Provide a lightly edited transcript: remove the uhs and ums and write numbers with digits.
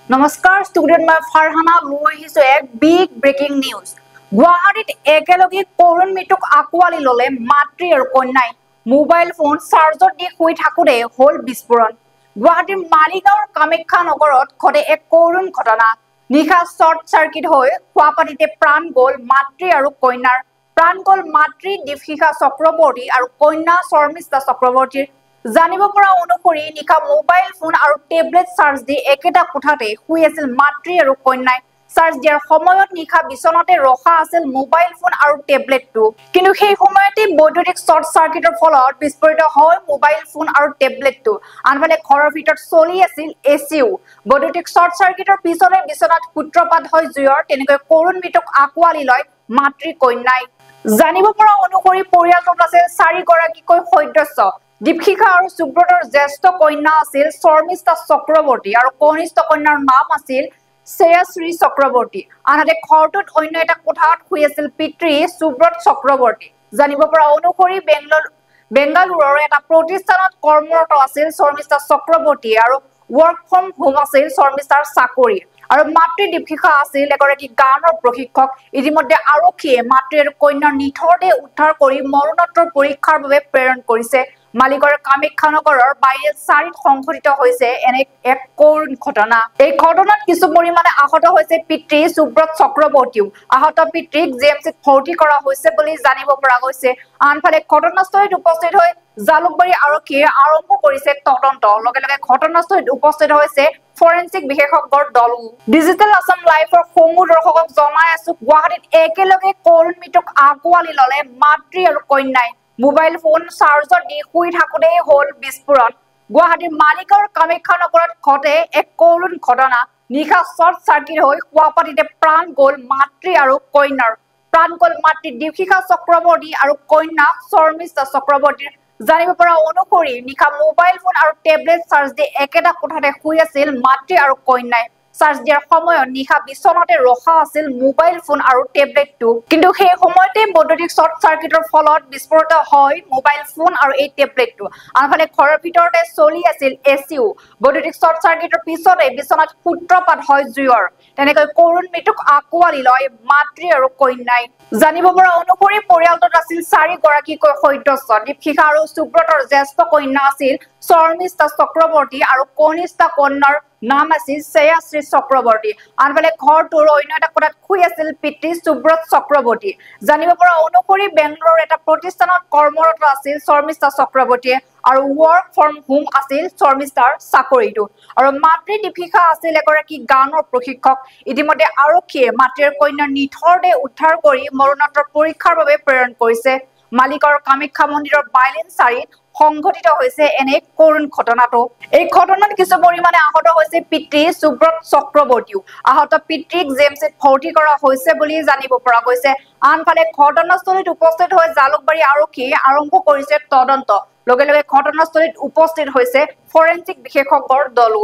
নমস্কাৰ ষ্টুডিঅ'ত মই ফাৰহানা লৈ আহিছো এক বিগ ব্ৰেকিং নিউজ। গুৱাহাটীত একেলগে কৰোণ মৃত্যুক আঁকোৱালি ললে মাতৃ আৰু কন্যাই। মোবাইল ফোন চাৰ্জত দি শুই থাকোঁতে হল বিস্ফোৰণ। গুৱাহাটীৰ মালিগাঁৱৰ কামাখ্যা নগৰত ঘটে এক কৰোণ ঘটনা। নিশা শ্বৰ্ট চাৰ্কিট হৈ খোৱাপানীতে প্ৰাণ গ'ল মাতৃ আৰু কন্যাৰ। প্ৰাণ গ'ল মাতৃ দীপশিখা চক্ৰৱৰ্তী আৰু কন্যা শৰ্মিষ্ঠা চক্ৰৱৰ্তীৰ। জানিব পৰা অনুসৰি নিশা মোবাইল ফোন আৰু টেবলেট চাৰ্জ দি একেটা কোঠাতে শুই আছিল মাতৃ আৰু কন্যাই। চাৰ্জ দিয়াৰ সময়ত নিশা বিচনাতে ৰখা আছিল মোবাইল ফোন আৰু টেবলেটটো। কিন্তু সেই সময়তে বৈদ্যুতিক শ্বৰ্ট চাৰ্কিটৰ ফলত বিস্ফোৰিত হয় মোবাইল ফোন আৰু টেবলেটটো। আনফালে ঘৰৰ ভিতৰত চলি আছিল এচিও। বৈদ্যুতিক শ্বৰ্ট চাৰ্কিটৰ পিছতে বিচনাত সূত্ৰপাত হয় জুইৰ। তেনেকৈ কৰোণ মৃত্যুক আঁকোৱালি লয় মাতৃ কন্যাই। জানিব পৰা অনুসৰি পৰিয়ালটোত আছিল 4 গৰাকীকৈ সদস্য। দীপশিখা আৰু সুব্ৰতৰ জ্যেষ্ঠ কন্যা আছিল শৰ্মিষ্ঠা চক্ৰৱৰ্তী আৰু কনিষ্ঠ কন্যাৰ নাম আছিল শ্ৰেয়াশ্ৰী চক্ৰৱৰ্তী। আনহাতে ঘৰটোত অন্য এটা কোঠাত শুই আছিল পিতৃ সুব্ৰত চক্ৰৱৰ্তী। জানিব পৰা অনুসৰি বেংগালুৰুৰ এটা প্ৰতিষ্ঠানত কৰ্মৰত আছিল শৰ্মিষ্ঠা চক্ৰৱৰ্তী আৰু ৱৰ্ক ফ্ৰম হোম আছিল শৰ্মিষ্ঠাৰ চাকৰি। আৰু মাতৃ দীপশিখা আছিল এগৰাকী গানৰ প্ৰশিক্ষক। ইতিমধ্যে আৰক্ষীয়ে মাতৃ আৰু কন্যাৰ নিথৰ দেহ উদ্ধাৰ কৰি মৰণোত্তৰ পৰীক্ষাৰ বাবে প্ৰেৰণ কৰিছে। মালিগাঁৱৰ কামাখ্যা নগৰৰ বাইৰেল 4ত সংঘটিত হৈছে এনে এক কৰোণ ঘটনা। এই ঘটনাত কিছু পৰিমাণে আহত হৈছে পিতৃ সুব্ৰত চক্ৰৱৰ্তীও। আহত পিতৃক জিএমচিত ভৰ্তি কৰা হৈছে বুলি জানিব পৰা গৈছে। আনফালে ঘটনাস্থলীত উপস্থিত হৈ জালুকবাৰী আৰক্ষীয়ে আৰম্ভ কৰিছে তদন্ত। লগে লগে ঘটনাস্থলীত উপস্থিত হৈছে ফৰেনচিক বিশেষজ্ঞৰ দলো। ডিজিটেল আছাম লাইভৰ সমূহ দৰ্শকক জনাই আছো, গুৱাহাটীত একেলগে কৰোণ মৃত্যুক আঁকোৱালি ললে মাতৃ আৰু কন্যাই। মোবাইল ফোন চাৰ্জত দি শুই থাকোঁতেই হল বিস্ফোৰণ। গুৱাহাটীৰ মালিগাঁৱৰ কামাখ্যা নগৰত ঘটে এক কৰোণ ঘটনা। নিশা শ্বৰ্ট চাৰ্কিট হৈ খোৱাপানীতে প্ৰাণ গ'ল মাতৃ আৰু কন্যাৰ। প্ৰাণ গ'ল মাতৃ দীপশিখা চক্ৰৱৰ্তী আৰু কন্যা শৰ্মিষ্ঠা চক্ৰৱৰ্তীৰ। জানিব পৰা অনুসৰি নিশা মোবাইল ফোন আৰু টেবলেট চাৰ্জ দি একেটা কোঠাতে শুই আছিল মাতৃ আৰু কন্যাই। চাৰ্জ দিয়াৰ সময়ত নিশা বিচনাতে ৰখা আছিল মোবাইল ফোন আৰু টেবলেটটো। কিন্তু সেই সময়তে বৈদ্যুতিক শ্বৰ্ট চাৰ্কিটৰ ফলত বিস্ফোৰিত হয় মোবাইল ফোন আৰু এই টেবলেটটো। আনফালে ঘৰৰ ভিতৰতে চলি আছিল এচিও। বৈদ্যুতিক শ্বৰ্ট চাৰ্কিটৰ পিছতে বিচনাত সূত্ৰপাত হয় জুইৰ। তেনেকৈ কৰোণ মৃত্যুক আঁকোৱালি লয় মাতৃ আৰু কন্যাই। জানিব পৰা অনুসৰি পৰিয়ালটোত আছিল 4 গৰাকীকৈ সদস্য। দীপশিখা আৰু সুব্ৰতৰ জ্যেষ্ঠ কন্যা আছিল শৰ্মিষ্ঠা চক্ৰৱৰ্তী আৰু কনিষ্ঠ কন্যাৰ নাম আছিল শ্ৰেয়াশ্ৰী চক্ৰৱৰ্তী। আনফালে ঘৰটোৰ অন্য এটা কোঠাত শুই আছিল পিতৃ সুব্ৰত চক্ৰৱৰ্তী। জানিব পৰা অনুসৰি বেংগালুৰুৰ এটা প্ৰতিষ্ঠানত কৰ্মৰত আছিল শৰ্মিষ্ঠা চক্ৰৱৰ্তীয়ে আৰু ৱৰ্ক ফ্ৰম হোম আছিল শৰ্মিষ্ঠাৰ চাকৰিটো। আৰু মাতৃ দীপশিখা আছিল এগৰাকী গানৰ প্ৰশিক্ষক। ইতিমধ্যে আৰক্ষীয়ে মাতৃ আৰু কন্যাৰ নিথৰ দেহ উদ্ধাৰ কৰি মৰণোত্তৰ পৰীক্ষাৰ বাবে প্ৰেৰণ কৰিছে। মালিগাঁৱৰ কামাখ্যা মন্দিৰৰ বাইলেন 4ত সংঘটিত হৈছে এনে কৰোণ ঘটনাটো। এই ঘটনাত কিছু পৰিমাণে আহত হৈছে পিতৃ সুব্ৰত চক্ৰৱৰ্তীও। আহত পিতৃক জিএমচিত ভৰ্তি কৰা হৈছে বুলি জানিব পৰা গৈছে। আনফালে ঘটনাস্থলীত উপস্থিত হৈ জালুকবাৰী আৰক্ষীয়ে আৰম্ভ কৰিছে তদন্ত। লগে লগে ঘটনাস্থলীত উপস্থিত হৈছে ফৰেনচিক বিশেষজ্ঞৰ দলো।